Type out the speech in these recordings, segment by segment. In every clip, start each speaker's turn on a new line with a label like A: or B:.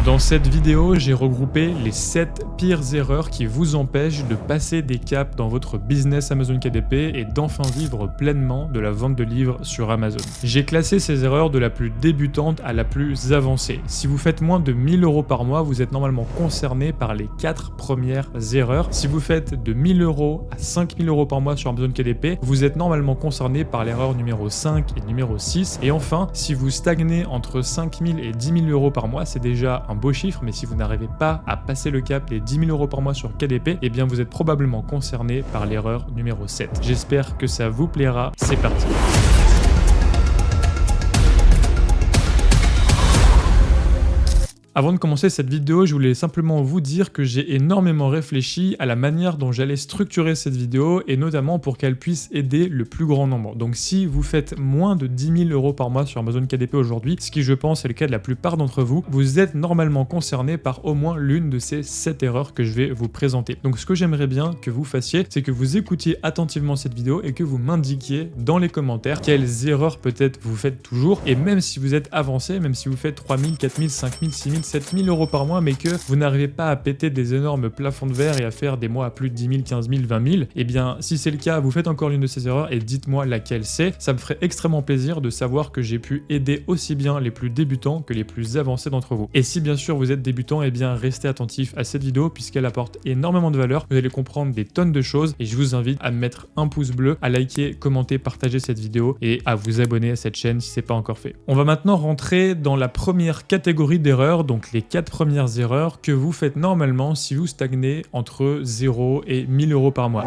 A: Dans cette vidéo, j'ai regroupé les 7 pires erreurs qui vous empêchent de passer des caps dans votre business Amazon KDP et d'enfin vivre pleinement de la vente de livres sur Amazon. J'ai classé ces erreurs de la plus débutante à la plus avancée. Si vous faites moins de 1000 € par mois, vous êtes normalement concerné par les 4 premières erreurs. Si vous faites de 1000 € à 5000 € par mois sur Amazon KDP, vous êtes normalement concerné par l'erreur numéro 5 et numéro 6. Et enfin, si vous stagnez entre 5000 et 10 000 € par mois, c'est déjà un beau chiffre, mais si vous n'arrivez pas à passer le cap des 10 000 € par mois sur KDP, eh bien vous êtes probablement concerné par l'erreur numéro 7. J'espère que ça vous plaira, c'est parti. Avant de commencer cette vidéo, je voulais simplement vous dire que j'ai énormément réfléchi à la manière dont j'allais structurer cette vidéo et notamment pour qu'elle puisse aider le plus grand nombre. Donc si vous faites moins de 10 000 € par mois sur Amazon KDP aujourd'hui, ce qui je pense est le cas de la plupart d'entre vous, vous êtes normalement concerné par au moins l'une de ces 7 erreurs que je vais vous présenter. Donc ce que j'aimerais bien que vous fassiez, c'est que vous écoutiez attentivement cette vidéo et que vous m'indiquiez dans les commentaires quelles erreurs peut-être vous faites toujours, et même si vous êtes avancé, même si vous faites 3 000, 4 000, 5 000, 6 000, 7 000 € par mois, mais que vous n'arrivez pas à péter des énormes plafonds de verre et à faire des mois à plus de 10 000, 15 000, 20 000, et bien si c'est le cas, vous faites encore l'une de ces erreurs et dites-moi laquelle c'est. Ça me ferait extrêmement plaisir de savoir que j'ai pu aider aussi bien les plus débutants que les plus avancés d'entre vous. Et si bien sûr vous êtes débutant, et bien restez attentif à cette vidéo puisqu'elle apporte énormément de valeur, vous allez comprendre des tonnes de choses et je vous invite à mettre un pouce bleu, à liker, commenter, partager cette vidéo et à vous abonner à cette chaîne si ce n'est pas encore fait. On va maintenant rentrer dans la première catégorie d'erreurs, donc les 4 premières erreurs que vous faites normalement si vous stagnez entre 0 et 1000 € par mois.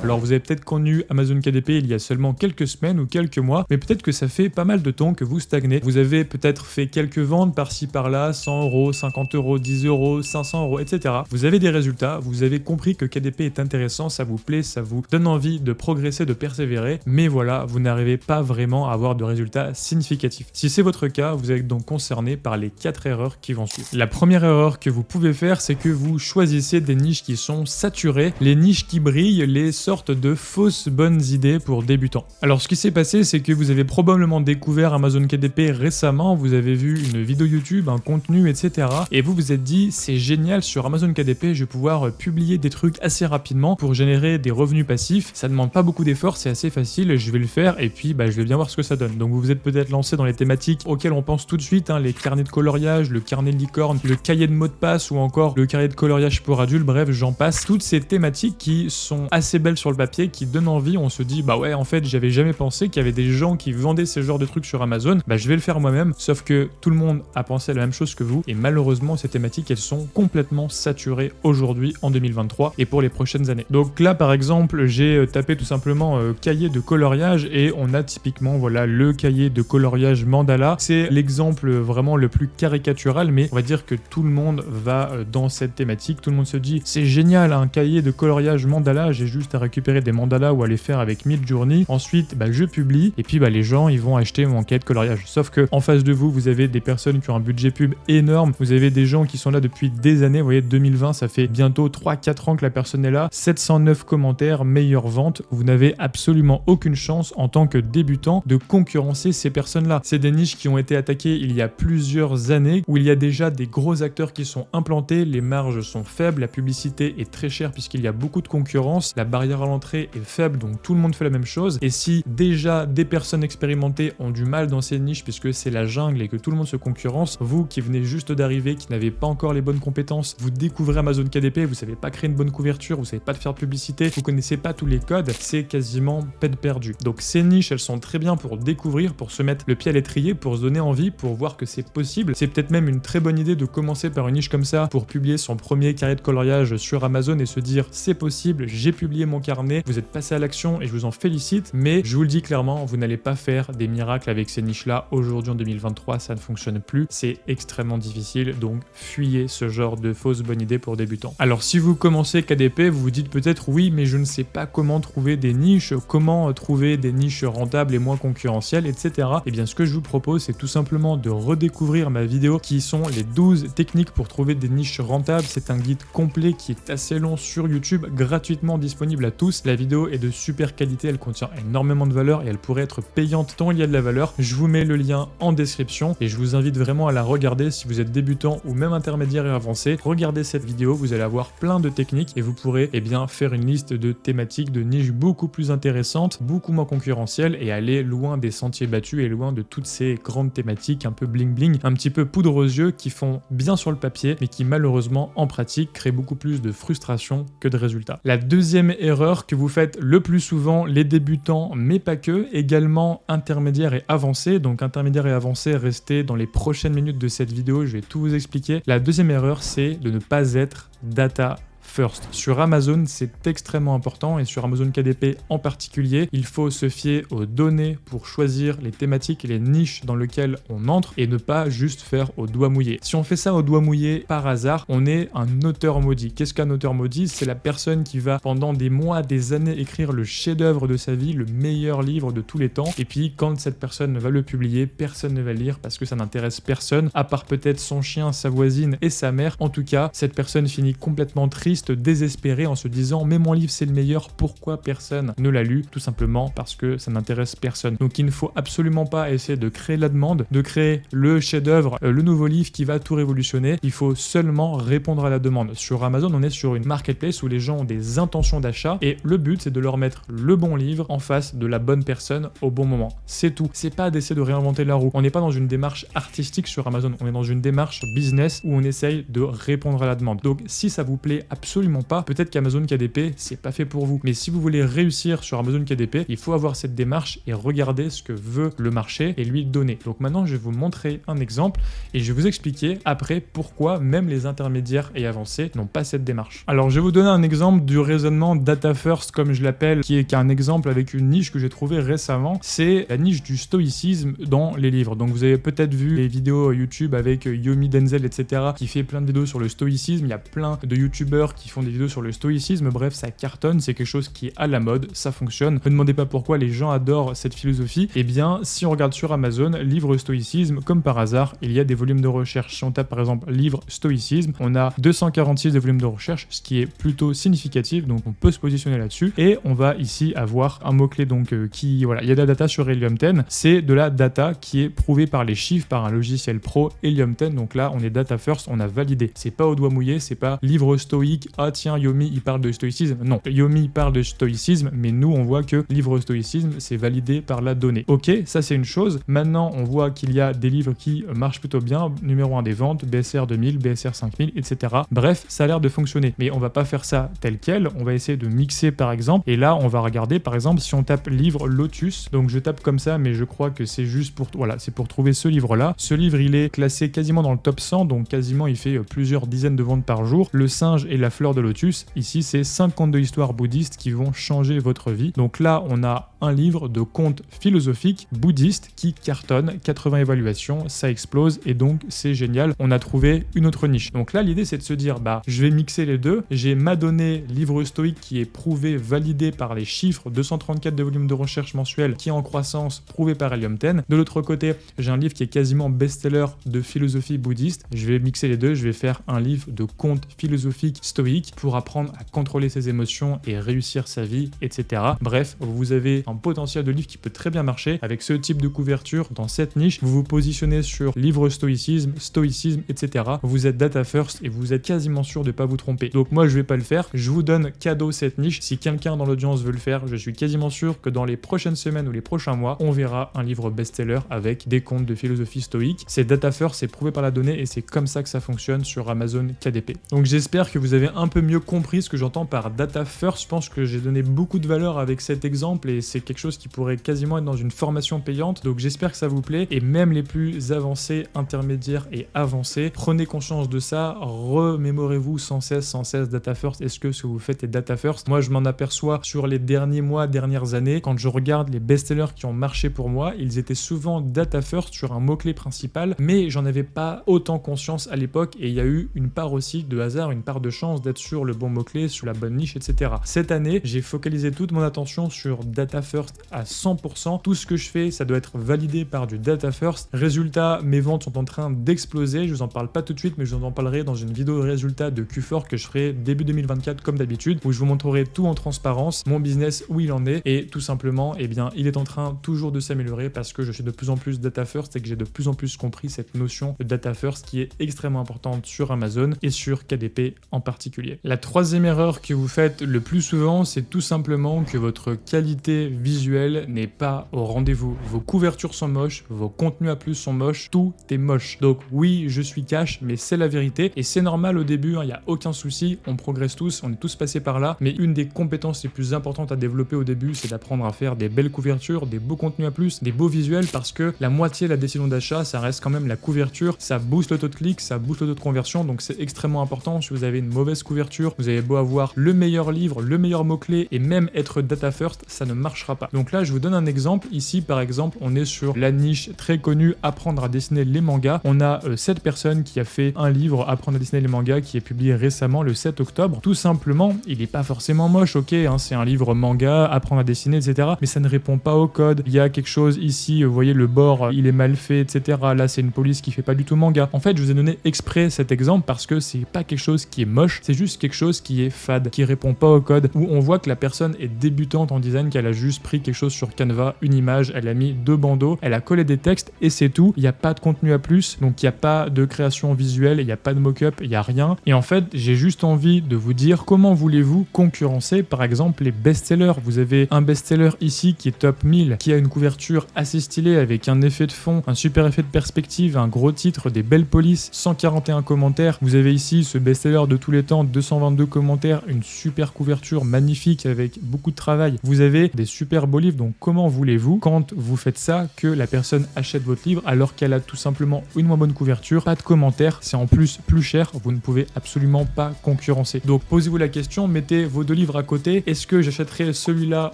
A: Alors vous avez peut-être connu Amazon KDP il y a seulement quelques semaines ou quelques mois, mais peut-être que ça fait pas mal de temps que vous stagnez. Vous avez peut-être fait quelques ventes par-ci par-là, 100 €, 50 €, 10 €, 500 €, etc. Vous avez des résultats, vous avez compris que KDP est intéressant, ça vous plaît, ça vous donne envie de progresser, de persévérer, mais voilà, vous n'arrivez pas vraiment à avoir de résultats significatifs. Si c'est votre cas, vous êtes donc concerné par les 4 erreurs qui vont suivre. La première erreur que vous pouvez faire, c'est que vous choisissez des niches qui sont saturées, les niches qui brillent, les sortes de fausses bonnes idées pour débutants. Alors ce qui s'est passé, c'est que vous avez probablement découvert Amazon KDP récemment, vous avez vu une vidéo YouTube, un contenu, etc. Et vous vous êtes dit, c'est génial, sur Amazon KDP, je vais pouvoir publier des trucs assez rapidement pour générer des revenus passifs. Ça demande pas beaucoup d'efforts, c'est assez facile, je vais le faire et puis je vais bien voir ce que ça donne. Donc vous vous êtes peut-être lancé dans les thématiques auxquelles on pense tout de suite, les carnets de coloriage, le carnet de licorne, le cahier de mots de passe ou encore le cahier de coloriage pour adultes, bref, j'en passe. Toutes ces thématiques qui sont assez belles sur le papier, qui donnent envie, on se dit bah ouais, en fait j'avais jamais pensé qu'il y avait des gens qui vendaient ce genre de trucs sur Amazon, je vais le faire moi-même, sauf que tout le monde a pensé la même chose que vous et malheureusement ces thématiques elles sont complètement saturées aujourd'hui en 2023 et pour les prochaines années. Donc là par exemple j'ai tapé tout simplement cahier de coloriage et on a typiquement voilà le cahier de coloriage mandala, c'est l'exemple vraiment le plus caricatural, mais on va dire que tout le monde va dans cette thématique, tout le monde se dit c'est génial un cahier de coloriage mandala, j'ai juste à récupérer des mandalas ou à les faire avec Midjourney. Ensuite, je publie et puis les gens ils vont acheter mon cahier de coloriage. Sauf que en face de vous, vous avez des personnes qui ont un budget pub énorme. Vous avez des gens qui sont là depuis des années. Vous voyez, 2020, ça fait bientôt 3-4 ans que la personne est là. 709 commentaires, meilleure vente. Vous n'avez absolument aucune chance en tant que débutant de concurrencer ces personnes-là. C'est des niches qui ont été attaquées il y a plusieurs années où il y a déjà des gros acteurs qui sont implantés. Les marges sont faibles, la publicité est très chère puisqu'il y a beaucoup de concurrence. La barrière à l'entrée est faible, donc tout le monde fait la même chose. Et si déjà des personnes expérimentées ont du mal dans ces niches puisque c'est la jungle et que tout le monde se concurrence, vous qui venez juste d'arriver, qui n'avez pas encore les bonnes compétences, vous découvrez Amazon KDP, vous savez pas créer une bonne couverture, vous savez pas faire de publicité, vous connaissez pas tous les codes, c'est quasiment peine perdue. Donc ces niches, elles sont très bien pour découvrir, pour se mettre le pied à l'étrier, pour se donner envie, pour voir que c'est possible. C'est peut-être même une très bonne idée de commencer par une niche comme ça pour publier son premier carnet de coloriage sur Amazon et se dire c'est possible, j'ai publié mon carnet, vous êtes passé à l'action et je vous en félicite, mais je vous le dis clairement, vous n'allez pas faire des miracles avec ces niches-là. Aujourd'hui en 2023, ça ne fonctionne plus, c'est extrêmement difficile, donc fuyez ce genre de fausses bonnes idées pour débutants. Alors si vous commencez KDP, vous vous dites peut-être oui, mais je ne sais pas comment trouver des niches, comment trouver des niches rentables et moins concurrentielles, etc. Et bien ce que je vous propose, c'est tout simplement de redécouvrir ma vidéo qui sont les 12 techniques pour trouver des niches rentables. C'est un guide complet qui est assez long sur YouTube, gratuitement disponible à tous. La vidéo est de super qualité, elle contient énormément de valeur et elle pourrait être payante tant il y a de la valeur. Je vous mets le lien en description et je vous invite vraiment à la regarder si vous êtes débutant ou même intermédiaire et avancé. Regardez cette vidéo, vous allez avoir plein de techniques et vous pourrez faire une liste de thématiques, de niches beaucoup plus intéressantes, beaucoup moins concurrentielles et aller loin des sentiers battus et loin de toutes ces grandes thématiques un peu bling bling, un petit peu poudre aux yeux qui font bien sur le papier mais qui malheureusement en pratique créent beaucoup plus de frustration que de résultats. La deuxième erreur que vous faites le plus souvent, les débutants mais pas que, également intermédiaires et avancés. Donc intermédiaires et avancés, restez dans les prochaines minutes de cette vidéo, je vais tout vous expliquer. La deuxième erreur, c'est de ne pas être data first. Sur Amazon, c'est extrêmement important et sur Amazon KDP en particulier, il faut se fier aux données pour choisir les thématiques et les niches dans lesquelles on entre et ne pas juste faire au doigt mouillé. Si on fait ça au doigt mouillé par hasard, on est un auteur maudit. Qu'est-ce qu'un auteur maudit? C'est la personne qui va pendant des mois, des années écrire le chef-d'œuvre de sa vie, le meilleur livre de tous les temps. Et puis quand cette personne va le publier, personne ne va le lire parce que ça n'intéresse personne, à part peut-être son chien, sa voisine et sa mère. En tout cas, cette personne finit complètement triste, désespéré en se disant mais mon livre c'est le meilleur, pourquoi personne ne l'a lu? Tout simplement parce que ça n'intéresse personne. Donc il ne faut absolument pas essayer de créer la demande, de créer le chef-d'œuvre, le nouveau livre qui va tout révolutionner. Il faut seulement répondre à la demande. Sur Amazon, on est sur une marketplace où les gens ont des intentions d'achat et le but c'est de leur mettre le bon livre en face de la bonne personne au bon moment. C'est tout. C'est pas d'essayer de réinventer la roue. On n'est pas dans une démarche artistique sur Amazon, on est dans une démarche business où on essaye de répondre à la demande. Donc si ça vous plaît absolument pas, peut-être qu'Amazon KDP c'est pas fait pour vous. Mais si vous voulez réussir sur Amazon KDP, il faut avoir cette démarche et regarder ce que veut le marché et lui donner. Donc maintenant je vais vous montrer un exemple et je vais vous expliquer après pourquoi même les intermédiaires et avancés n'ont pas cette démarche. Alors je vais vous donner un exemple du raisonnement data first comme je l'appelle, qui est un exemple avec une niche que j'ai trouvé récemment. C'est la niche du stoïcisme dans les livres. Donc vous avez peut-être vu les vidéos YouTube avec Yomi Denzel etc. qui fait plein de vidéos sur le stoïcisme. Il y a plein de youtubeurs qui font des vidéos sur le stoïcisme, bref ça cartonne, c'est quelque chose qui est à la mode, ça fonctionne. Ne me demandez pas pourquoi les gens adorent cette philosophie. Et bien si on regarde sur Amazon, livre stoïcisme, comme par hasard, il y a des volumes de recherche. Si on tape par exemple livre stoïcisme, on a 246 de volumes de recherche, ce qui est plutôt significatif, donc on peut se positionner là-dessus. Et on va ici avoir un mot-clé donc qui, voilà, il y a de la data sur Helium 10, c'est de la data qui est prouvée par les chiffres, par un logiciel pro Helium 10, donc là on est data first, on a validé. C'est pas au doigt mouillé, c'est pas livre stoïque, ah tiens Yomi il parle de stoïcisme, non, Yomi parle de stoïcisme, mais nous on voit que livre stoïcisme c'est validé par la donnée. Ok, ça c'est une chose. Maintenant on voit qu'il y a des livres qui marchent plutôt bien, numéro 1 des ventes, BSR 2000, BSR 5000, etc. Bref, ça a l'air de fonctionner, mais on va pas faire ça tel quel, on va essayer de mixer par exemple, et là on va regarder par exemple si on tape livre Lotus, donc je tape comme ça, mais je crois que c'est juste pour, voilà, c'est pour trouver ce livre là. Ce livre il est classé quasiment dans le top 100, donc quasiment il fait plusieurs dizaines de ventes par jour. Le singe et la fleur de lotus, ici c'est 5 contes de l'histoire bouddhiste qui vont changer votre vie. Donc là on a un livre de contes philosophiques bouddhistes qui cartonne, 80 évaluations, ça explose et donc c'est génial, on a trouvé une autre niche. Donc là l'idée c'est de se dire bah je vais mixer les deux, j'ai ma donnée livre stoïque qui est prouvé, validé par les chiffres, 234 de volume de recherche mensuel qui est en croissance, prouvé par Helium 10. De l'autre côté j'ai un livre qui est quasiment best-seller de philosophie bouddhiste, je vais mixer les deux, je vais faire un livre de contes philosophiques stoïques pour apprendre à contrôler ses émotions et réussir sa vie, etc. Bref, vous avez un potentiel de livre qui peut très bien marcher avec ce type de couverture dans cette niche. Vous vous positionnez sur livre stoïcisme, etc. Vous êtes data first et vous êtes quasiment sûr de ne pas vous tromper. Donc moi je vais pas le faire, je vous donne cadeau cette niche. Si quelqu'un dans l'audience veut le faire, je suis quasiment sûr que dans les prochaines semaines ou les prochains mois, on verra un livre best-seller avec des contes de philosophie stoïque. C'est data first, c'est prouvé par la donnée et c'est comme ça que ça fonctionne sur Amazon KDP. Donc j'espère que vous avez un peu mieux compris ce que j'entends par data first. Je pense que j'ai donné beaucoup de valeur avec cet exemple et c'est quelque chose qui pourrait quasiment être dans une formation payante. Donc j'espère que ça vous plaît et même les plus avancés, intermédiaires et avancés, prenez conscience de ça, remémorez-vous sans cesse data first. Est-ce que ce que vous faites est data first? Moi je m'en aperçois sur les derniers mois, dernières années, quand je regarde les best-sellers qui ont marché pour moi, ils étaient souvent data first sur un mot-clé principal, mais j'en avais pas autant conscience à l'époque et il y a eu une part aussi de hasard, une part de chance chance d'être sur le bon mot-clé, sur la bonne niche, etc. Cette année, j'ai focalisé toute mon attention sur Data First à 100%. Tout ce que je fais, ça doit être validé par du Data First. Résultat, mes ventes sont en train d'exploser. Je vous en parle pas tout de suite, mais je vous en parlerai dans une vidéo de résultats de Q4 que je ferai début 2024 comme d'habitude, où je vous montrerai tout en transparence, mon business, où il en est, et tout simplement, eh bien, il est en train toujours de s'améliorer parce que je suis de plus en plus Data First et que j'ai de plus en plus compris cette notion de Data First qui est extrêmement importante sur Amazon et sur KDP en particulier. La troisième erreur que vous faites le plus souvent, c'est tout simplement que votre qualité visuelle n'est pas au rendez-vous. Vos couvertures sont moches, vos contenus à plus sont moches, tout est moche. Donc oui, je suis cash, mais c'est la vérité et c'est normal au début, il n'y a aucun souci, on progresse tous, on est tous passés par là, mais une des compétences les plus importantes à développer au début, c'est d'apprendre à faire des belles couvertures, des beaux contenus à plus, des beaux visuels, parce que la moitié de la décision d'achat, ça reste quand même la couverture, ça booste le taux de clic, ça booste le taux de conversion, donc c'est extrêmement important. Si vous avez une mauvaise couverture, vous avez beau avoir le meilleur livre, le meilleur mot-clé et même être Data First, ça ne marchera pas. Donc là, je vous donne un exemple. Ici, par exemple, on est sur la niche très connue Apprendre à dessiner les mangas. On a cette personne qui a fait un livre Apprendre à dessiner les mangas qui est publié récemment le 7 octobre. Tout simplement, il n'est pas forcément moche, ok, hein, c'est un livre manga, apprendre à dessiner, etc. Mais ça ne répond pas au code. Il y a quelque chose ici, vous voyez, le bord, il est mal fait, etc. Là, c'est une police qui fait pas du tout manga. En fait, je vous ai donné exprès cet exemple parce que c'est pas quelque chose qui est moche, c'est juste quelque chose qui est fade, qui répond pas au code, où on voit que la personne est débutante en design, qu'elle a juste pris quelque chose sur Canva, une image, elle a mis 2 bandeaux, elle a collé des textes et c'est tout. Il n'y a pas de contenu à plus, donc il n'y a pas de création visuelle, il n'y a pas de mock-up, il n'y a rien. Et en fait, j'ai juste envie de vous dire comment voulez-vous concurrencer par exemple les best-sellers. Vous avez un best-seller ici qui est top 1000, qui a une couverture assez stylée avec un effet de fond, un super effet de perspective, un gros titre, des belles polices, 141 commentaires. Vous avez ici ce best-seller de tous les temps, 222 commentaires, une super couverture magnifique avec beaucoup de travail. Vous avez des super beaux livres, donc comment voulez-vous, quand vous faites ça, que la personne achète votre livre alors qu'elle a tout simplement une moins bonne couverture, pas de commentaires, c'est en plus plus cher, vous ne pouvez absolument pas concurrencer. Donc posez-vous la question, mettez vos 2 livres à côté, est-ce que j'achèterai celui-là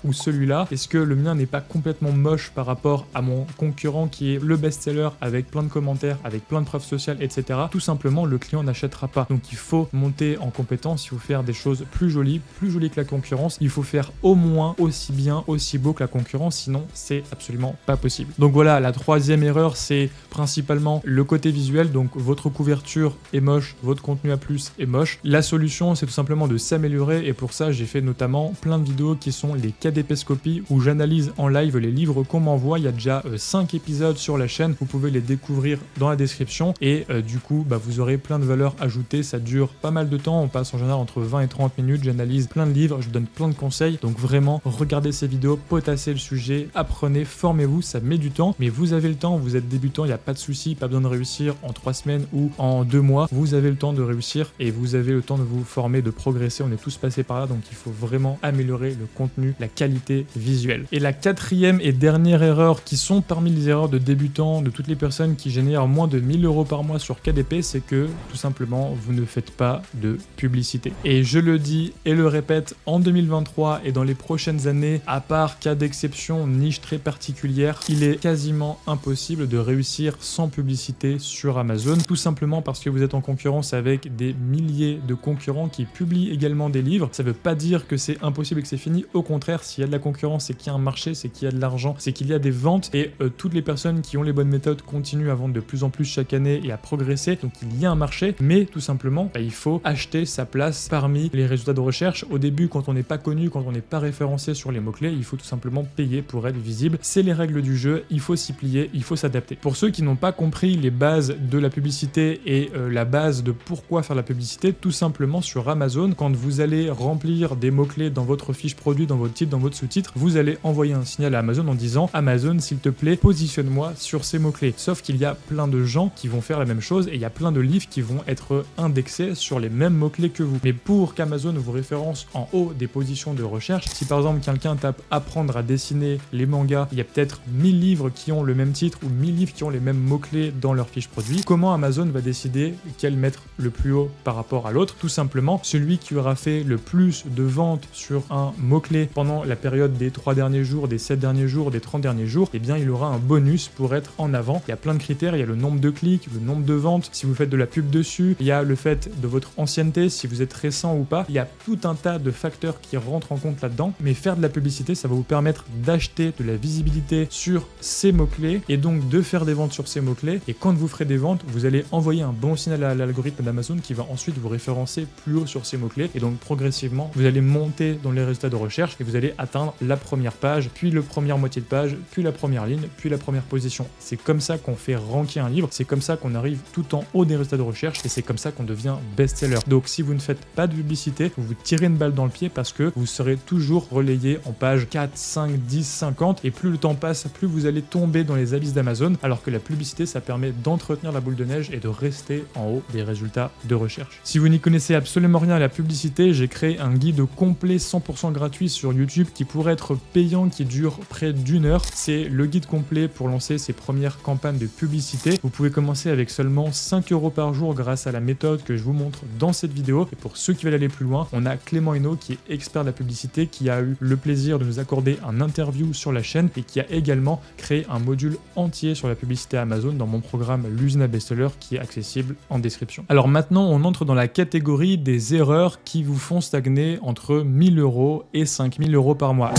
A: ou celui-là? Est-ce que le mien n'est pas complètement moche par rapport à mon concurrent qui est le best-seller avec plein de commentaires, avec plein de preuves sociales, etc. Tout simplement, le client n'achètera pas. Donc il faut monter en compétence, il faut faire des choses plus jolies que la concurrence. Il faut faire au moins aussi bien, aussi beau que la concurrence, sinon c'est absolument pas possible. Donc voilà, la troisième erreur, c'est principalement le côté visuel. Donc votre couverture est moche, votre contenu à plus est moche. La solution, c'est tout simplement de s'améliorer et pour ça, j'ai fait notamment plein de vidéos qui sont les KDPscopies où j'analyse en live les livres qu'on m'envoie. Il y a déjà 5 épisodes sur la chaîne, vous pouvez les découvrir dans la description et du coup, vous aurez plein de valeurs ajoutées. Ça dure pas mal de temps, on passe en général entre 20 et 30 minutes. J'analyse plein de livres, je vous donne plein de conseils. Donc vraiment, regardez ces vidéos, potassez le sujet, apprenez, formez-vous, ça met du temps, mais vous avez le temps, vous êtes débutant, il n'y a pas de souci, pas besoin de réussir en 3 semaines ou en 2 mois. Vous avez le temps de réussir et vous avez le temps de vous former, de progresser. On est tous passés par là, donc il faut vraiment améliorer le contenu, la qualité visuelle. Et la quatrième et dernière erreur qui sont parmi les erreurs de débutants, de toutes les personnes qui génèrent moins de 1000 € par mois sur KDP, c'est que tout simplement vous ne faites pas de publicité. Et je le dis et le répète, en 2023 et dans les prochaines années, à part cas d'exception, niche très particulière, il est quasiment impossible de réussir sans publicité sur Amazon, tout simplement parce que vous êtes en concurrence avec des milliers de concurrents qui publient également des livres. Ça veut pas dire que c'est impossible et que c'est fini, au contraire, s'il y a de la concurrence, c'est qu'il y a un marché, c'est qu'il y a de l'argent, c'est qu'il y a des ventes et toutes les personnes qui ont les bonnes méthodes continuent à vendre de plus en plus chaque année et à progresser, donc il y a un marché, mais tout simplement, il faut acheter sa place parmi les résultats de recherche. Au début, quand on n'est pas connu, quand on n'est pas référencé sur les mots-clés, il faut tout simplement payer pour être visible. C'est les règles du jeu, il faut s'y plier, il faut s'adapter. Pour ceux qui n'ont pas compris les bases de la publicité et la base de pourquoi faire la publicité, tout simplement sur Amazon, quand vous allez remplir des mots-clés dans votre fiche produit, dans votre titre, dans votre sous-titre, vous allez envoyer un signal à Amazon en disant « Amazon, s'il te plaît, positionne-moi sur ces mots-clés ». Sauf qu'il y a plein de gens qui vont faire la même chose et il y a plein de livres qui vont être indexés sur les mêmes mots-clés que vous. Mais pour qu'Amazon vous référence en haut des positions de recherche, si par exemple quelqu'un tape « Apprendre à dessiner les mangas », il y a peut-être 1000 livres qui ont le même titre ou 1000 livres qui ont les mêmes mots-clés dans leur fiche produit. Comment Amazon va décider quel mettre le plus haut par rapport à l'autre? Tout simplement, celui qui aura fait le plus de ventes sur un mot-clé pendant la période des 3 derniers jours, des 7 derniers jours, des 30 derniers jours, eh bien il aura un bonus pour être en avant. Il y a plein de critères, il y a le nombre de clics, le nombre de ventes, si vous faites de la pub dessus, il y a le fait de votre ancienne l'ancienneté, si vous êtes récent ou pas. Il y a tout un tas de facteurs qui rentrent en compte là-dedans, mais faire de la publicité, ça va vous permettre d'acheter de la visibilité sur ces mots-clés et donc de faire des ventes sur ces mots-clés. Et quand vous ferez des ventes, vous allez envoyer un bon signal à l'algorithme d'Amazon qui va ensuite vous référencer plus haut sur ces mots-clés. Et donc progressivement, vous allez monter dans les résultats de recherche et vous allez atteindre la première page, puis le première moitié de page, puis la première ligne, puis la première position. C'est comme ça qu'on fait ranker un livre, c'est comme ça qu'on arrive tout en haut des résultats de recherche et c'est comme ça qu'on devient best-seller. Donc si vous ne faites pas de publicité, vous vous tirez une balle dans le pied parce que vous serez toujours relayé en page 4, 5, 10, 50 et plus le temps passe, plus vous allez tomber dans les abysses d'Amazon, alors que la publicité, ça permet d'entretenir la boule de neige et de rester en haut des résultats de recherche. Si vous n'y connaissez absolument rien à la publicité, j'ai créé un guide complet 100% gratuit sur YouTube qui pourrait être payant, qui dure près d'1 heure. C'est le guide complet pour lancer ses premières campagnes de publicité. Vous pouvez commencer avec seulement 5 € par jour grâce à la méthode que je vous montre dans cette vidéo. Et pour ceux qui veulent aller plus loin, on a Clément Hainaut qui est expert de la publicité, qui a eu le plaisir de nous accorder un interview sur la chaîne et qui a également créé un module entier sur la publicité Amazon dans mon programme L'usine à best-seller qui est accessible en description. Alors maintenant, on entre dans la catégorie des erreurs qui vous font stagner entre 1 000 € et 5 000 € par mois.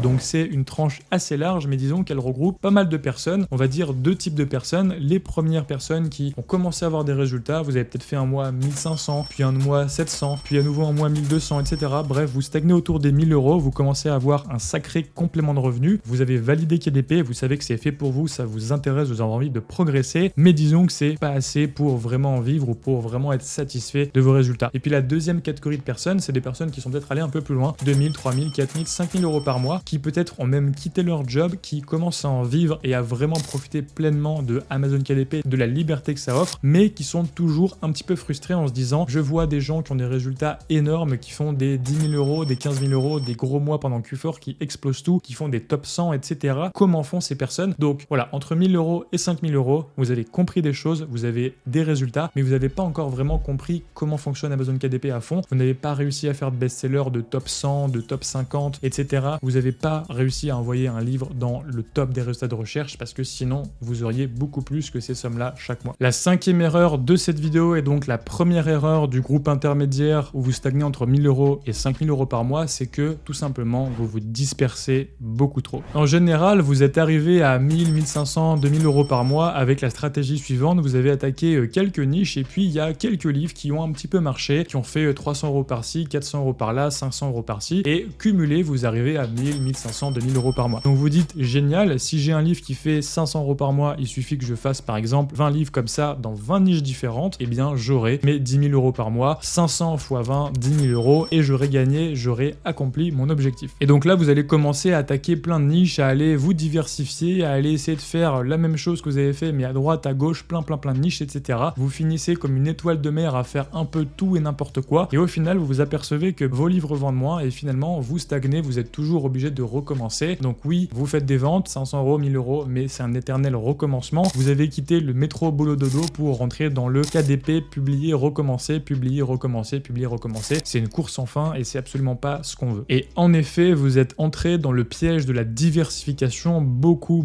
A: Donc c'est une tranche assez large, mais disons qu'elle regroupe pas mal de personnes. On va dire 2 types de personnes. Les premières personnes qui ont commencé à avoir des résultats, vous avez peut-être fait un mois 1500, puis un mois 700, puis à nouveau un mois 1200, etc. Bref, vous stagnez autour des 1 000 €, vous commencez à avoir un sacré complément de revenus. Vous avez validé KDP, vous savez que c'est fait pour vous, ça vous intéresse, vous avez envie de progresser, mais disons que c'est pas assez pour vraiment en vivre ou pour vraiment être satisfait de vos résultats. Et puis la deuxième catégorie de personnes, c'est des personnes qui sont peut-être allées un peu plus loin, 2 000, 3 000, 4 000, 5 000 € par mois, qui peut-être ont même quitté leur job, qui commencent à en vivre et à vraiment profiter pleinement de Amazon KDP, de la liberté que ça offre, mais qui sont toujours un petit peu frustrés en se disant je vois des gens qui ont des résultats énormes, qui font des 10 000 €, des 15 000 €, des gros mois pendant Q4, qui explosent tout, qui font des top 100, etc. Comment font ces personnes? Donc voilà, entre 1 000 € et 5 000 €, vous avez compris des choses, vous avez des résultats, mais vous n'avez pas encore vraiment compris comment fonctionne Amazon KDP à fond. Vous n'avez pas réussi à faire de best-seller, de top 100, de top 50, etc. Vous n'avez pas réussi à envoyer un livre dans le top des résultats de recherche parce que sinon vous auriez beaucoup plus que ces sommes-là chaque mois. La 5e erreur de cette vidéo est donc la première erreur du groupe intermédiaire où vous stagnez entre 1 000 € et 5 000 € par mois, c'est que tout simplement vous vous dispersez beaucoup trop. En général, vous êtes arrivé à 1000, 1500, 2000 € par mois avec la stratégie suivante, vous avez attaqué quelques niches et puis il y a quelques livres qui ont un petit peu marché, qui ont fait 300 € par-ci, 400 € par-là, 500 € par-ci et cumulé vous arrivez à 1000, 1500, 2000 € par mois. Donc vous dites génial, si j'ai un livre qui fait 500 € par mois, il suffit que je fasse par exemple 20 livres comme ça dans 20 niches différentes, et bien j'aurai mes 10 000 € par mois, 500 x 20, 10 000 € et j'aurai gagné, j'aurai accompli mon objectif. Et donc là vous allez commencer à attaquer plein de niches, à aller vous diversifier, à aller essayer de faire la même chose que vous avez fait mais à droite, à gauche, plein de niches, etc. Vous finissez comme une étoile de mer à faire un peu tout et n'importe quoi et au final vous vous apercevez que vos livres vendent moins et finalement vous stagnez, vous êtes toujours obligé de recommencer. Donc oui, vous faites des ventes, 500 €, 1000 €, mais c'est un éternel recommencement. Vous avez quitté le métro boulot dodo pour rentrer dans le KDP, publier, recommencer, publier, recommencer, publier, recommencer. C'est une course sans fin et c'est absolument pas ce qu'on veut. Et en effet, vous êtes entré dans le piège de la diversification beaucoup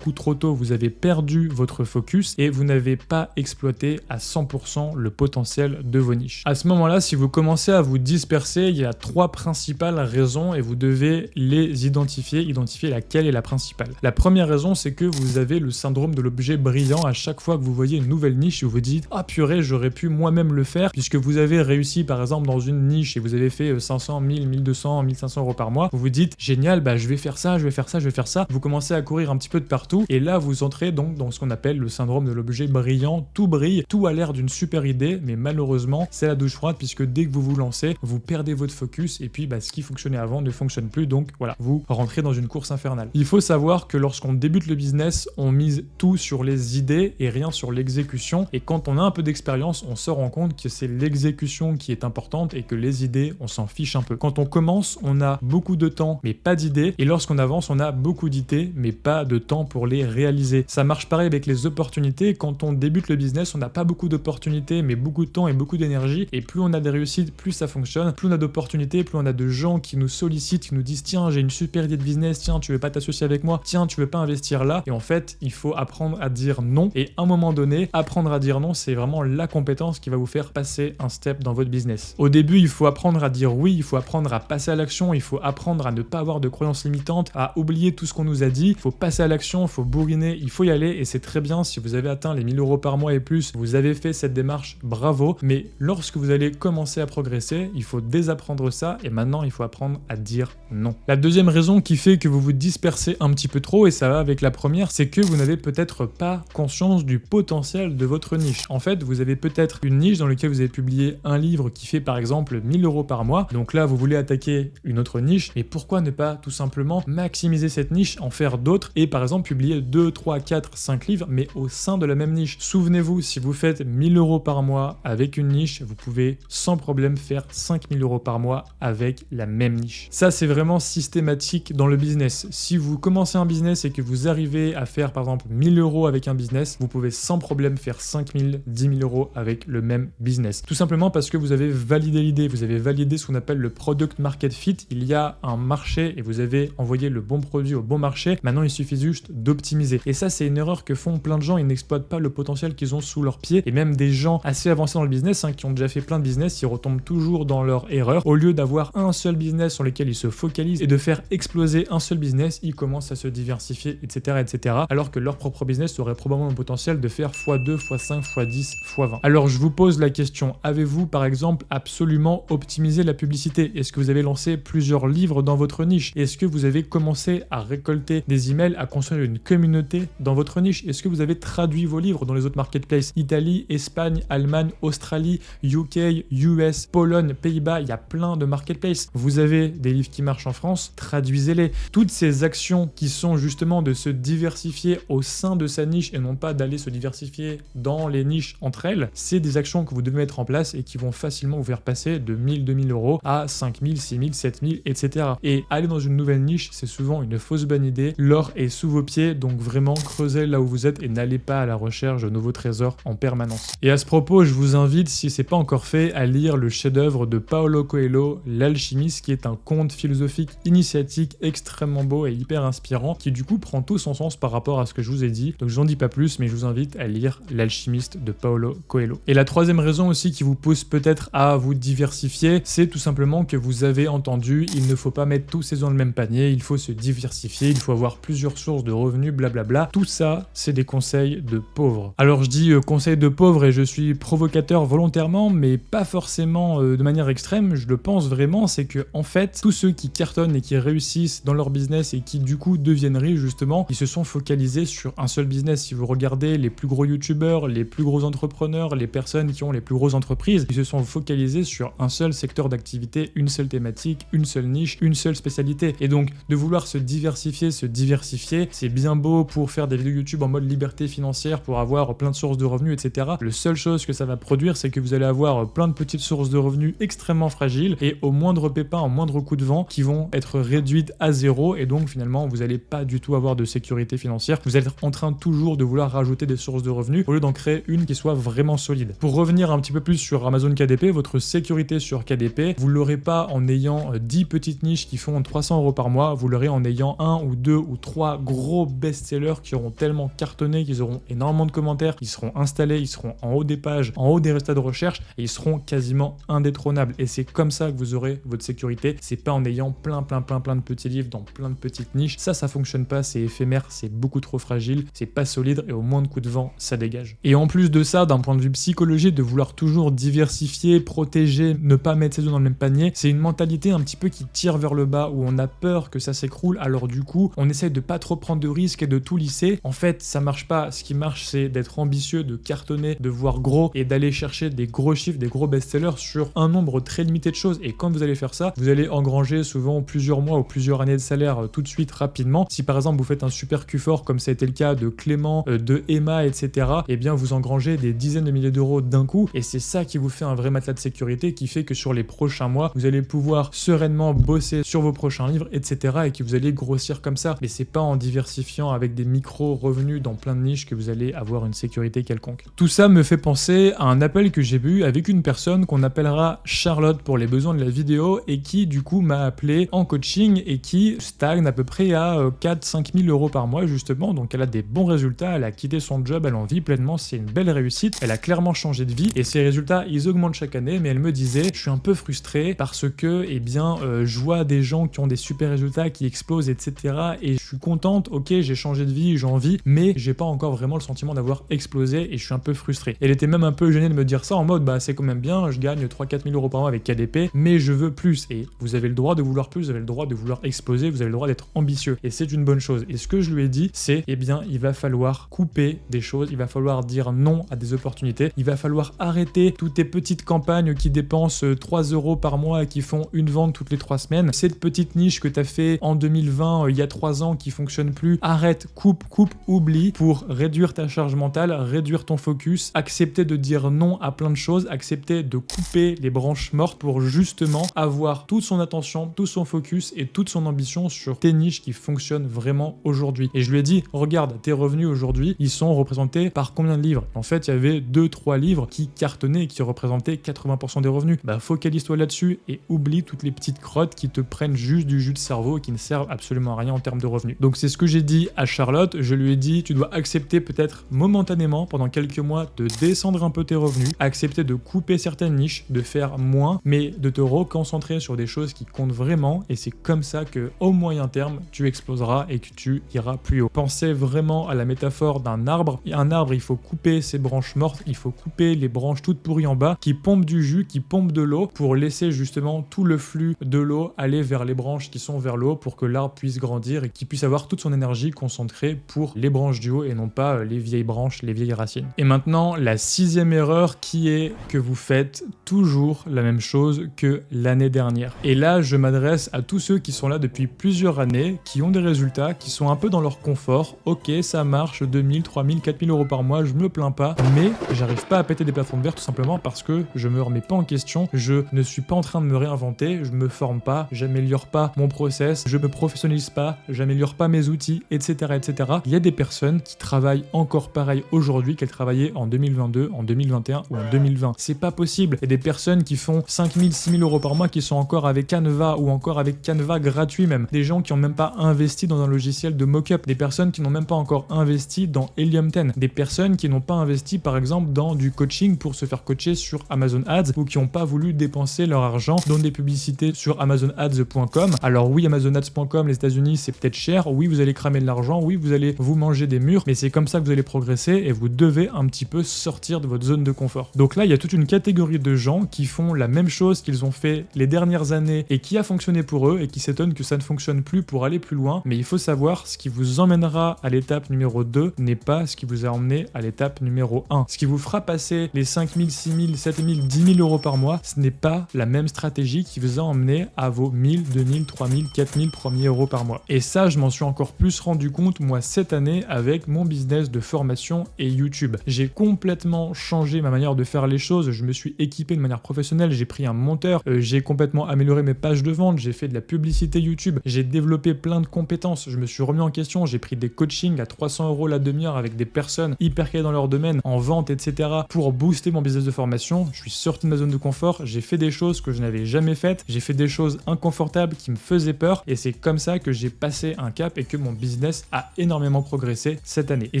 A: trop tôt. Vous avez perdu votre focus et vous n'avez pas exploité à 100% le potentiel de vos niches. À ce moment-là, si vous commencez à vous disperser, il y a 3 principales raisons et vous devez les identifier laquelle est la principale. La première raison, c'est que vous avez le syndrome de l'objet brillant à chaque fois que vous voyez une nouvelle niche et vous vous dites ah purée, j'aurais pu moi-même le faire puisque vous avez réussi par exemple dans une niche et vous avez fait 500, 1000, 1200, 1500 € par mois. Vous vous dites génial, bah je vais faire ça, je vais faire ça, je vais faire ça. Vous commencez à courir un petit peu de partout et là vous entrez donc dans ce qu'on appelle le syndrome de l'objet brillant. Tout brille, tout a l'air d'une super idée, mais malheureusement c'est la douche froide puisque dès que vous vous lancez, vous perdez votre focus et puis ce qui fonctionnait avant ne fonctionne plus. Donc voilà, vous rentrez dans une course infernale. Il faut savoir que lorsqu'on débute le business, on mise tout sur les idées et rien sur l'exécution. Et quand on a un peu d'expérience, on se rend compte que c'est l'exécution qui est importante et que les idées, on s'en fiche un peu. Quand on commence, on a beaucoup de temps mais pas d'idées. Et lorsqu'on avance, on a beaucoup d'idées mais pas de temps pour les réaliser. Ça marche pareil avec les opportunités. Quand on débute le business, on n'a pas beaucoup d'opportunités mais beaucoup de temps et beaucoup d'énergie. Et plus on a des réussites, plus ça fonctionne. Plus on a d'opportunités, plus on a de gens qui nous sollicitent, qui nous disent tiens, j'ai une super idée de business, tiens, tu veux pas t'associer avec moi, tiens, tu veux pas investir là. Et en fait, il faut apprendre à dire non. Et à un moment donné, apprendre à dire non, c'est vraiment la compétence qui va vous faire passer un step dans votre business. Au début, il faut apprendre à dire oui, il faut apprendre à passer à l'action, il faut apprendre à ne pas avoir de croyances limitantes, à oublier tout ce qu'on nous a dit, il faut passer à l'action, il faut bourriner, il faut y aller. Et c'est très bien si vous avez atteint les 1000 euros par mois et plus, vous avez fait cette démarche, bravo. Mais lorsque vous allez commencer à progresser, il faut désapprendre ça et maintenant il faut apprendre à dire non. La deuxième raison qui fait que vous vous dispersez un petit peu trop, et ça va avec la première, c'est que vous n'avez peut-être pas conscience du potentiel de votre niche. En fait, vous avez peut-être une niche dans laquelle vous avez publié un livre qui fait par exemple 1000 euros par mois. Donc là, vous voulez attaquer une autre niche, et pourquoi ne pas tout simplement maximiser cette niche, en faire d'autres et par exemple publier 2, 3, 4, 5 livres, mais au sein de la même niche. Souvenez-vous, si vous faites 1000 euros par mois avec une niche, vous pouvez sans problème faire 5000 euros par mois avec la même niche. Ça, c'est vraiment systématique dans le business. Si vous commencez un business et que vous arrivez à faire par exemple 1000 euros avec un business, vous pouvez sans problème faire 5000, 10 000 euros avec le même business. Tout simplement parce que vous avez validé l'idée, vous avez validé ce qu'on appelle le product market fit. Il y a un marché et vous avez envoyé le bon produit au bon marché. Maintenant, il suffit juste d'optimiser. Et ça, c'est une erreur que font plein de gens. Ils n'exploitent pas le potentiel qu'ils ont sous leurs pieds. Et même des gens assez avancés dans le business, qui ont déjà fait plein de business, ils retombent toujours dans leur erreur. Au lieu d'avoir un seul business sur lequel ils se focalisent et de faire exploser un seul business, ils commencent à se diversifier, etc., etc. Alors que leur propre business aurait probablement le potentiel de faire x2, x5, x10, x20. Alors je vous pose la question, avez-vous par exemple absolument optimisé la publicité? Est-ce que vous avez lancé plusieurs livres dans votre niche? Est-ce que vous avez commencé à récolter des emails, à construire une communauté dans votre niche? Est-ce que vous avez traduit vos livres dans les autres marketplaces? Italie, Espagne, Allemagne, Australie, UK, US, Pologne, Pays-Bas, il y a plein de marketplaces. Vous avez des livres qui marchent en France, traduisez-les. Toutes ces actions qui sont justement de se diversifier au sein de sa niche et non pas d'aller se diversifier dans les niches entre elles, c'est des actions que vous devez mettre en place et qui vont facilement vous faire passer de 1000, 2000 euros à 5000, 6000, 7000, etc. Et aller dans une nouvelle niche, c'est souvent une fausse bonne idée. L'or est sous vos pieds, donc vraiment creusez là où vous êtes et n'allez pas à la recherche de nouveaux trésors en permanence. Et à ce propos, je vous invite, si c'est pas encore fait, à lire le chef-d'œuvre de Paulo Coelho, L'Alchimiste, qui est un conte philosophique initiatique extrêmement beau et hyper inspirant, qui du coup prend tout son sens par rapport à ce que je vous ai dit. Donc je n'en dis pas plus, mais je vous invite à lire L'Alchimiste de Paulo Coelho. Et la troisième raison aussi qui vous pousse peut-être à vous diversifier, c'est tout simplement que vous avez entendu, il ne faut pas mettre tous ses œufs dans le même panier, il faut se diversifier, il faut avoir plusieurs sources de revenus, blablabla. Tout ça, c'est des conseils de pauvres. Alors je dis conseils de pauvres et je suis provocateur volontairement, mais pas forcément de manière extrême, je le pense vraiment, c'est que en fait, tous ceux qui cartonnent et qui réussissent dans leur business et qui du coup deviennent riches justement, ils se sont focalisés sur un seul business. Si vous regardez les plus gros youtubeurs, les plus gros entrepreneurs, les personnes qui ont les plus grosses entreprises, ils se sont focalisés sur un seul secteur d'activité, une seule thématique, une seule niche, une seule spécialité. Et donc de vouloir se diversifier, c'est bien beau pour faire des vidéos YouTube en mode liberté financière, pour avoir plein de sources de revenus, etc. Le seule chose que ça va produire, c'est que vous allez avoir plein de petites sources de revenus extrêmement fragiles et au moindre pépin, au moindre coup de vent, qui vont être réduites à zéro, et donc finalement vous n'allez pas du tout avoir de sécurité financière. Vous êtes en train toujours de vouloir rajouter des sources de revenus au lieu d'en créer une qui soit vraiment solide. Pour revenir un petit peu plus sur Amazon KDP, votre sécurité sur KDP, vous l'aurez pas en ayant 10 petites niches qui font 300 euros par mois, vous l'aurez en ayant 1 ou 2 ou 3 gros best-sellers qui auront tellement cartonné, qu'ils auront énormément de commentaires, ils seront installés, ils seront en haut des pages, en haut des résultats de recherche, et ils seront quasiment indétrônables. Et c'est comme ça que vous aurez votre sécurité. C'est pas en ayant plein de petits livres dans plein de petites niches. Ça fonctionne pas, c'est éphémère, c'est beaucoup trop fragile, c'est pas solide, et au moindre coup de vent, ça dégage. Et en plus de ça, d'un point de vue psychologique, de vouloir toujours diversifier, protéger, ne pas mettre ses œufs dans le même panier, c'est une mentalité un petit peu qui tire vers le bas, où on a peur que ça s'écroule, alors du coup, on essaye de pas trop prendre de risques et de tout lisser. En fait, ça marche pas. Ce qui marche, c'est d'être ambitieux, de cartonner, de voir gros et d'aller chercher des gros chiffres, des gros best-sellers sur un nombre très limité de choses. Et quand vous allez faire ça, vous allez engranger souvent plusieurs mois ou plusieurs années de salaire tout de suite, rapidement. Si par exemple vous faites un super Q4 comme ça a été le cas de Clément, de Emma, etc., eh bien vous engrangez des dizaines de milliers d'euros d'un coup, et c'est ça qui vous fait un vrai matelas de sécurité, qui fait que sur les prochains mois, vous allez pouvoir sereinement bosser sur vos prochains livres, etc., et que vous allez grossir comme ça. Mais c'est pas en diversifiant avec des micro-revenus dans plein de niches que vous allez avoir une sécurité quelconque. Tout ça me fait penser à un appel que j'ai eu avec une personne qu'on appellera Charlotte pour les besoins de la vidéo, et qui du coup m'a appelé en coaching et qui stagne à peu près à 4-5 000 euros par mois justement, donc elle a des bons résultats, elle a quitté son job, elle en vit pleinement, c'est une belle réussite, elle a clairement changé de vie et ses résultats ils augmentent chaque année, mais elle me disait je suis un peu frustrée parce que je vois des gens qui ont des super résultats, qui explosent, etc. et je suis contente, ok j'ai changé de vie, j'en vis, mais j'ai pas encore vraiment le sentiment d'avoir explosé et je suis un peu frustrée. Elle était même un peu gênée de me dire ça en mode bah c'est quand même bien, je gagne 3-4 000 euros par mois avec KDP, mais je veux plus. Et vous avez le droit de vouloir plus, vous avez le droit de vouloir exploser, vous avez le droit d'être ambitieux et c'est une bonne chose. Et ce que je lui ai dit c'est il va falloir couper des choses, il va falloir dire non à des opportunités, il va falloir arrêter toutes tes petites campagnes qui dépensent 3 euros par mois et qui font une vente toutes les 3 semaines, cette petite niche que tu as fait en 2020 il y a 3 ans qui fonctionne plus, arrête, coupe, oublie pour réduire ta charge mentale, réduire ton focus, accepter de dire non à plein de choses, accepter de couper les branches mortes pour justement avoir toute son attention, tout son focus et toute son ambition sur tes niches qui fonctionnent vraiment aujourd'hui. Et je lui ai dit, regarde, tes revenus aujourd'hui, ils sont représentés par combien de livres? En fait, il y avait 2-3 livres qui cartonnaient et qui représentaient 80% des revenus. Bah, focalise-toi là-dessus et oublie toutes les petites crottes qui te prennent juste du jus de cerveau et qui ne servent absolument à rien en termes de revenus. Donc c'est ce que j'ai dit à Charlotte, je lui ai dit, tu dois accepter peut-être momentanément, pendant quelques mois, de descendre un peu tes revenus, accepter de couper certaines niches, de faire moins, mais de te reconcentrer sur des choses qui comptent vraiment et c'est comme ça que au moyen terme, tu exploseras et que tu iras plus haut. Pensez vraiment à la métaphore d'un arbre. Un arbre, il faut couper ses branches mortes, il faut couper les branches toutes pourries en bas, qui pompent du jus, qui pompent de l'eau pour laisser justement tout le flux de l'eau aller vers les branches qui sont vers le haut pour que l'arbre puisse grandir et qu'il puisse avoir toute son énergie concentrée pour les branches du haut et non pas les vieilles branches, les vieilles racines. Et maintenant, la 6e erreur qui est que vous faites toujours la même chose que l'année dernière. Et là, je m'adresse à tous ceux qui sont là depuis plusieurs années, qui ont des résultats, qui sont un peu dans leur confort. Ok, ça marche, 2000, 3000, 4000 euros par mois, je me plains pas, mais j'arrive pas à péter des plafonds de verre tout simplement parce que je me remets pas en question, je ne suis pas en train de me réinventer, je me forme pas, j'améliore pas mon process, je me professionnalise pas, j'améliore pas mes outils, etc., etc. Il y a des personnes qui travaillent encore pareil aujourd'hui qu'elles travaillaient en 2022, en 2021 ou en 2020. C'est pas possible. Il y a des personnes qui font 5000, 6000 euros par mois qui sont encore avec Canva ou encore avec Canva gratuit même. Des gens qui n'ont même pas investi dans un logiciel de mock-up. Des personnes qui n'ont même pas encore investi dans Helium 10. Des personnes qui n'ont pas investi par exemple dans du coaching pour se faire coacher sur Amazon Ads ou qui n'ont pas voulu dépenser leur argent dans des publicités sur amazonads.com. Alors oui, amazonads.com, les États-Unis, c'est peut-être cher. Oui, vous allez cramer de l'argent. Oui, vous allez vous manger des murs, mais c'est comme ça que vous allez progresser et vous devez un petit peu sortir de votre zone de confort. Donc là, il y a toute une catégorie de gens qui font la même chose qu'ils ont fait les dernières années et qui a fonctionné pour eux et qui s'étonnent que ça ne fonctionne plus pour aller plus loin. Mais il faut savoir, ce qui vous emmènera à l'étape numéro 2 n'est pas ce qui vous a emmené à l'étape numéro 1. Ce qui vous fera passer les 5000, 6000, 7000, 10 000 euros par mois, ce n'est pas la même stratégie qui vous a emmené à vos 1000, 2000, 3000, 4000 premiers euros par mois. Et ça, je m'en suis encore plus rendu compte, moi, cette année, avec mon business de formation et YouTube. J'ai complètement changé ma manière de faire les choses, je me suis équipé de manière professionnelle, j'ai pris un monteur, j'ai complètement amélioré mes pages de vente, j'ai fait de la publicité YouTube, j'ai développé plein de compétences, je me suis remis en question, j'ai pris des coachings à 300 euros la demi-heure avec des personnes hyper calées dans leur domaine, en vente, etc. pour booster mon business de formation. Je suis sorti de ma zone de confort, j'ai fait des choses que je n'avais jamais faites, j'ai fait des choses inconfortables qui me faisaient peur et c'est comme ça que j'ai passé un cap et que mon business a énormément progressé cette année. Et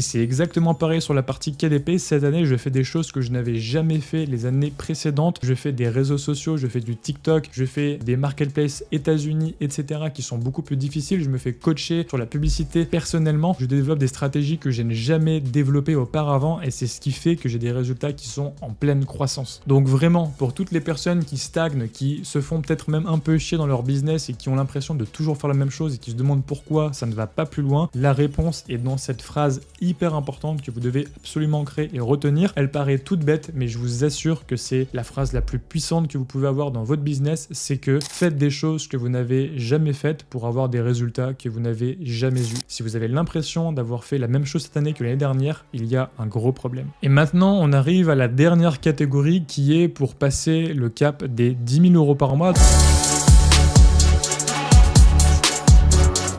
A: c'est exactement pareil sur la partie KDP. Cette année, je fais des choses que je n'avais jamais fait les années précédentes. Je fais des réseaux sociaux, je fais du TikTok, je fais des marketplaces États-Unis, etc. qui sont beaucoup plus difficiles. Je me fais coacher sur la publicité personnellement. Je développe des stratégies que je n'ai jamais développées auparavant et c'est ce qui fait que j'ai des résultats qui sont en pleine croissance. Donc vraiment, pour toutes les personnes qui stagnent, qui se font peut-être même un peu chier dans leur business et qui ont l'impression de toujours faire la même chose et qui se demandent pourquoi ça ne va pas plus loin, la réponse est dans cette phrase hyper importante que vous devez absolument créer et retenir. Elle paraît toute bête, mais je vous assure que c'est la phrase la plus puissante que vous pouvez avoir dans votre business, c'est que faites des choses que vous n'avez jamais faites pour avoir des résultats que vous n'avez jamais eus. Si vous avez l'impression d'avoir fait la même chose cette année que l'année dernière, il y a un gros problème. Et maintenant, on arrive à la dernière catégorie qui est pour passer le cap des 10 000 euros par mois.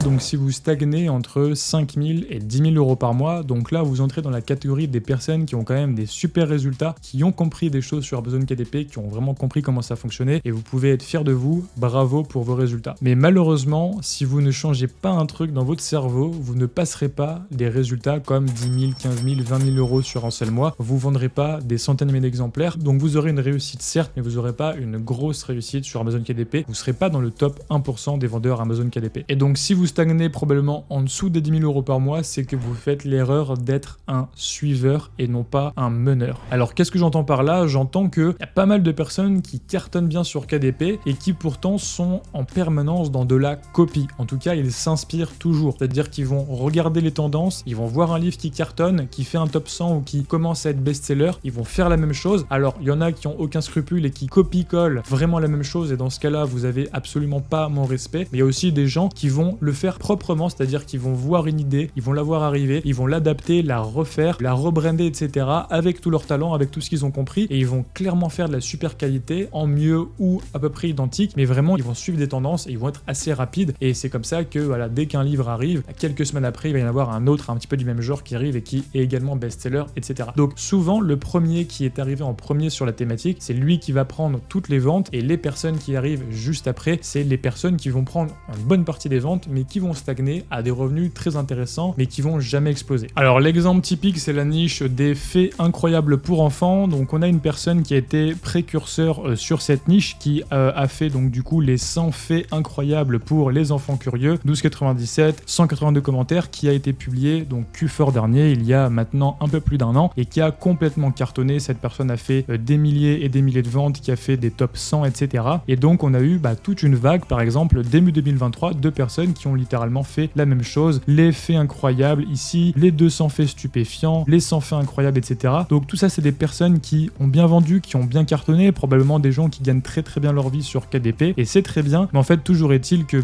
A: donc si vous stagnez entre 5 000 et 10 000 euros par mois, donc là vous entrez dans la catégorie des personnes qui ont quand même des super résultats, qui ont compris des choses sur Amazon KDP, qui ont vraiment compris comment ça fonctionnait, et vous pouvez être fiers de vous, bravo pour vos résultats. Mais malheureusement, si vous ne changez pas un truc dans votre cerveau, vous ne passerez pas des résultats comme 10 000, 15 000, 20 000 euros sur un seul mois. Vous vendrez pas des centaines de milliers d'exemplaires, donc vous aurez une réussite certes, mais vous n'aurez pas une grosse réussite sur Amazon KDP. Vous ne serez pas dans le top 1% des vendeurs Amazon KDP. Et donc si vous stagnez probablement en dessous des 10 000 euros par mois, c'est que vous faites l'erreur d'être un suiveur et non pas un meneur. Alors qu'est-ce que j'entends par là? J'entends qu'il y a pas mal de personnes qui cartonnent bien sur KDP et qui pourtant sont en permanence dans de la copie. En tout cas, ils s'inspirent toujours. C'est-à-dire qu'ils vont regarder les tendances, ils vont voir un livre qui cartonne, qui fait un top 100 ou qui commence à être best-seller, ils vont faire la même chose. Alors, il y en a qui ont aucun scrupule et qui copie-collent vraiment la même chose, et dans ce cas-là, vous avez absolument pas mon respect. Mais il y a aussi des gens qui vont le faire proprement, c'est-à-dire qu'ils vont voir une idée, ils vont la voir arriver, ils vont l'adapter, la refaire, la rebrander, etc. avec tout leur talent, avec tout ce qu'ils ont compris, et ils vont clairement faire de la super qualité, en mieux ou à peu près identique, mais vraiment, ils vont suivre des tendances et ils vont être assez rapides, et c'est comme ça que, voilà, dès qu'un livre arrive, quelques semaines après, il va y en avoir un autre un petit peu du même genre qui arrive et qui est également best-seller, etc. Donc souvent, le premier qui est arrivé en premier sur la thématique, c'est lui qui va prendre toutes les ventes, et les personnes qui arrivent juste après, c'est les personnes qui vont prendre une bonne partie des ventes, mais qui vont stagner à des revenus très intéressants, mais qui vont jamais exploser. Alors l'exemple typique, c'est la niche des faits incroyables pour enfants. Donc on a une personne qui a été précurseur sur cette niche, qui a fait donc du coup les 100 faits incroyables pour les enfants curieux, 12,97, 182 commentaires, qui a été publié donc Q4 dernier, il y a maintenant un peu plus d'un an, et qui a complètement cartonné. Cette personne a fait des milliers et des milliers de ventes, qui a fait des top 100, etc. Et donc on a eu toute une vague, par exemple début 2023, de personnes qui ont littéralement fait la même chose, les faits incroyables ici, les 200 faits stupéfiants, les 100 faits incroyables, etc. Donc tout ça, c'est des personnes qui ont bien vendu, qui ont bien cartonné, probablement des gens qui gagnent très très bien leur vie sur KDP, et c'est très bien, mais en fait toujours est-il que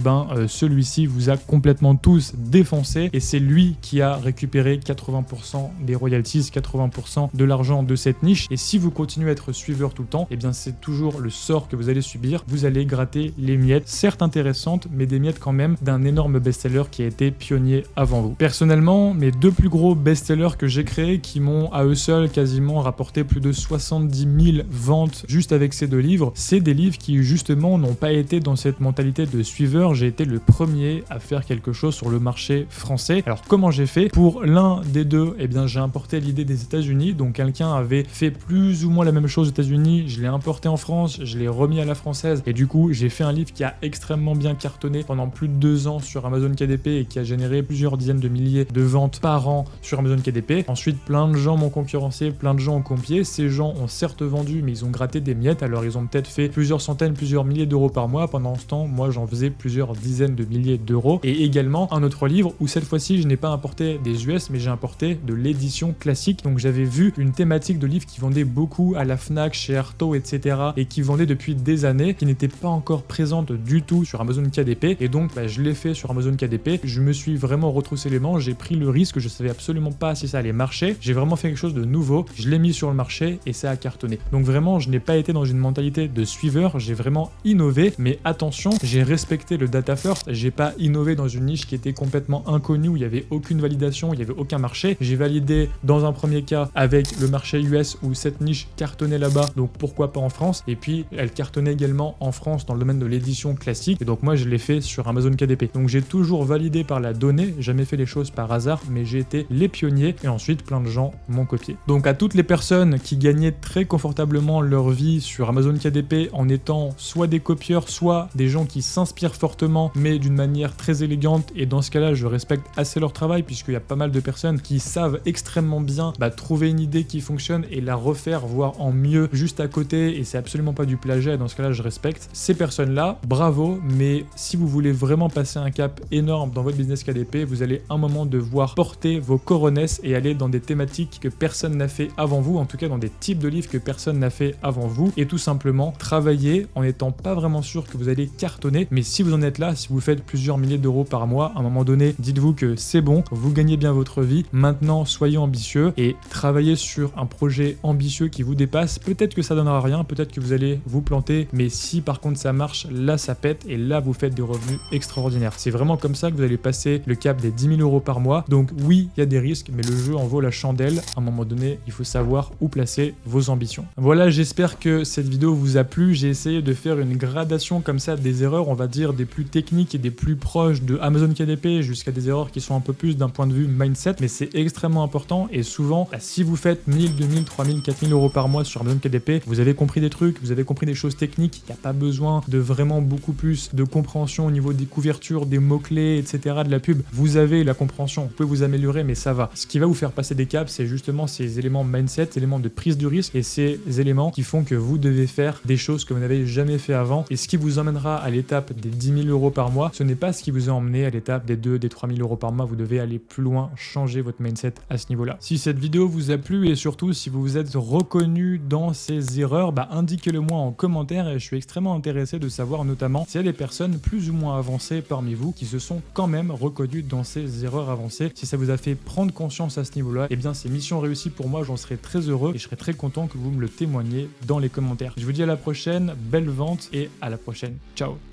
A: celui-ci vous a complètement tous défoncé, et c'est lui qui a récupéré 80% des royalties, 80% de l'argent de cette niche. Et si vous continuez à être suiveur tout le temps, et bien c'est toujours le sort que vous allez subir. Vous allez gratter les miettes, certes intéressantes, mais des miettes quand même d'un énorme best-seller qui a été pionnier avant vous. Personnellement, mes deux plus gros best-sellers que j'ai créés, qui m'ont à eux seuls quasiment rapporté plus de 70 000 ventes juste avec ces deux livres, c'est des livres qui justement n'ont pas été dans cette mentalité de suiveur. J'ai été le premier à faire quelque chose sur le marché français. Alors comment j'ai fait? Pour l'un des deux, eh bien j'ai importé l'idée des États-Unis. Donc quelqu'un avait fait plus ou moins la même chose aux États-Unis, je l'ai importé en France, je l'ai remis à la française, et du coup j'ai fait un livre qui a extrêmement bien cartonné pendant plus de 2 ans sur Amazon KDP et qui a généré plusieurs dizaines de milliers de ventes par an sur Amazon KDP. Ensuite, plein de gens m'ont concurrencé, plein de gens ont copié. Ces gens ont certes vendu, mais ils ont gratté des miettes. Alors ils ont peut-être fait plusieurs centaines, plusieurs milliers d'euros par mois. Pendant ce temps, moi j'en faisais plusieurs dizaines de milliers d'euros. Et également un autre livre où cette fois-ci je n'ai pas importé des US, mais j'ai importé de l'édition classique. Donc j'avais vu une thématique de livre qui vendait beaucoup à la Fnac, chez Artaud, etc. et qui vendait depuis des années, qui n'était pas encore présente du tout sur Amazon KDP. Et donc je l'ai fait sur Amazon KDP. Je me suis vraiment retroussé les manches, j'ai pris le risque, je savais absolument pas si ça allait marcher. J'ai vraiment fait quelque chose de nouveau, je l'ai mis sur le marché et ça a cartonné. Donc vraiment, je n'ai pas été dans une mentalité de suiveur, j'ai vraiment innové, mais attention, j'ai respecté le data first, j'ai pas innové dans une niche qui était complètement inconnue, où il y avait aucune validation, il y avait aucun marché. J'ai validé dans un premier cas avec le marché US où cette niche cartonnait là-bas, donc pourquoi pas en France, et puis elle cartonnait également en France dans le domaine de l'édition classique, et donc moi je l'ai fait sur Amazon KDP. Donc j'ai toujours validé par la donnée, jamais fait les choses par hasard, mais j'ai été les pionniers, et ensuite plein de gens m'ont copié. Donc à toutes les personnes qui gagnaient très confortablement leur vie sur Amazon KDP en étant soit des copieurs, soit des gens qui s'inspirent fortement, mais d'une manière très élégante, et dans ce cas-là je respecte assez leur travail, puisqu'il y a pas mal de personnes qui savent extrêmement bien trouver une idée qui fonctionne et la refaire, voire en mieux juste à côté, et c'est absolument pas du plagiat, et dans ce cas-là je respecte ces personnes-là, bravo. Mais si vous voulez vraiment passer un cap énorme dans votre business KDP, vous allez un moment devoir porter vos coronesses et aller dans des thématiques que personne n'a fait avant vous, en tout cas dans des types de livres que personne n'a fait avant vous, et tout simplement travailler en n'étant pas vraiment sûr que vous allez cartonner. Mais si vous en êtes là, si vous faites plusieurs milliers d'euros par mois, à un moment donné, dites-vous que c'est bon, vous gagnez bien votre vie. Maintenant, soyez ambitieux et travaillez sur un projet ambitieux qui vous dépasse. Peut-être que ça donnera rien, peut-être que vous allez vous planter, mais si par contre ça marche, là ça pète, et là vous faites des revenus extraordinaires. C'est vraiment comme ça que vous allez passer le cap des 10 000 € par mois. Donc oui, il y a des risques, mais le jeu en vaut la chandelle. À un moment donné, il faut savoir où placer vos ambitions. Voilà, j'espère que cette vidéo vous a plu. J'ai essayé de faire une gradation comme ça des erreurs, on va dire des plus techniques et des plus proches de Amazon KDP jusqu'à des erreurs qui sont un peu plus d'un point de vue mindset, mais c'est extrêmement important. Et souvent, si vous faites 1000, 2000, 3000, 4000 € par mois sur Amazon KDP, vous avez compris des trucs, vous avez compris des choses techniques, il n'y a pas besoin de vraiment beaucoup plus de compréhension au niveau des couvertures, des mots-clés, etc. de la pub. Vous avez la compréhension, vous pouvez vous améliorer, mais ça va. Ce qui va vous faire passer des caps, c'est justement ces éléments mindset, ces éléments de prise de risque et ces éléments qui font que vous devez faire des choses que vous n'avez jamais fait avant. Et ce qui vous emmènera à l'étape des 10 000 € par mois, ce n'est pas ce qui vous a emmené à l'étape des 2, des 3 000 € par mois. Vous devez aller plus loin, changer votre mindset à ce niveau-là. Si cette vidéo vous a plu et surtout si vous vous êtes reconnu dans ces erreurs, indiquez-le moi en commentaire et je suis extrêmement intéressé de savoir notamment s'il y a des personnes plus ou moins avancées parmi vous qui se sont quand même reconnues dans ces erreurs avancées. Si ça vous a fait prendre conscience à ce niveau-là, eh bien c'est mission réussie pour moi, j'en serais très heureux et je serais très content que vous me le témoigniez dans les commentaires. Je vous dis à la prochaine, belle vente et à la prochaine. Ciao.